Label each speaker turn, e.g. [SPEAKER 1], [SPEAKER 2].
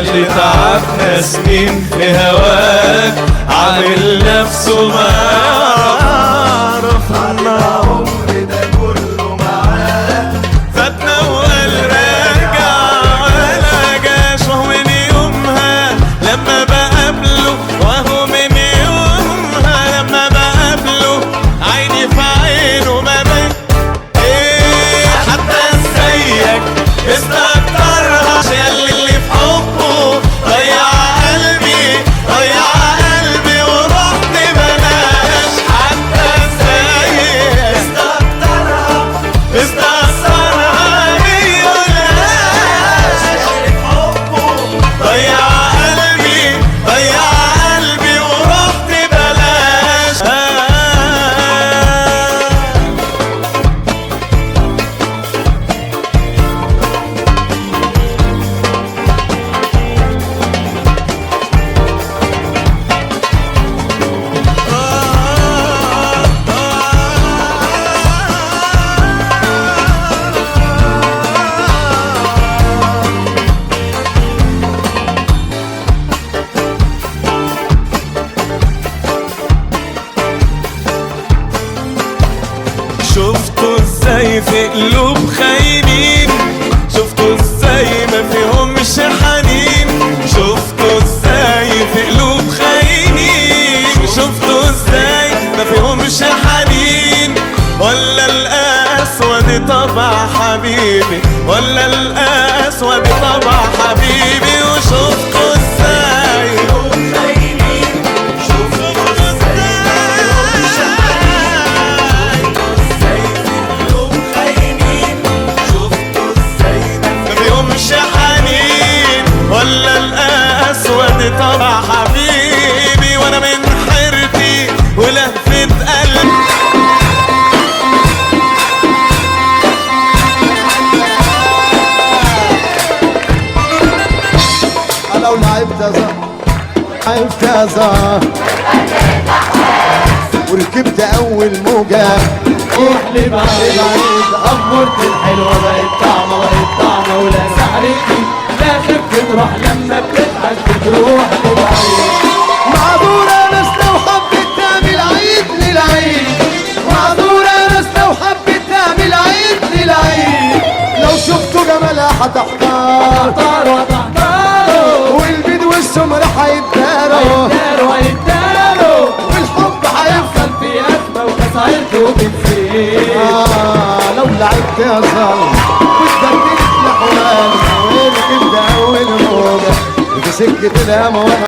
[SPEAKER 1] ياللي تعبنا سنين في هواك عامل نفسه ما عرفنا
[SPEAKER 2] العمر ده كله معاك
[SPEAKER 1] فاتنا وقال راجع ولا جاش وهو من يومها لما بقابله وهو من يومها لما بقابله عيني في عينه ما بين حتى زيك استكترها ياللي في حبه ضيع قلبي ورحت بلاش حتى زيك استكترها ميقولهاش ياللي في حبه ضيع قلبي ورحت بلاش شفتوا ازاي في قلوب خاينين شفتوا ازاي ما فيهمش حنين شفتوا ازاي في قلوب خاينين شفتوا ازاي ما فيهمش حنين ولا القسوة دي طبع حبيبي ولا القسوة دي طبع حبيبي وشفتوا ازاي ولا القسوة طبع حبيبي وانا من حيرتي ولهفة قلبي
[SPEAKER 2] لو لعبت زهر وركبت اول موجة
[SPEAKER 3] روح لبعيد أمورت الحلوة بقت طعمة ولا سعرتي لا خفت تروح لما بتضحك بتروح لبعيد
[SPEAKER 2] معذورة ناس لو حبت تعمل عيد للعيد معذورة ناس لو حبت تعمل عيد للعيد لو شفتوا جمالها هتحتار والبيض والسمر هيتداروا والحب هيفضل
[SPEAKER 3] في أزمة وخسارته بتزيد
[SPEAKER 2] لو لعبت يا زهر واتبدلت لحوالي وركبت أول موجة في سكة الهوا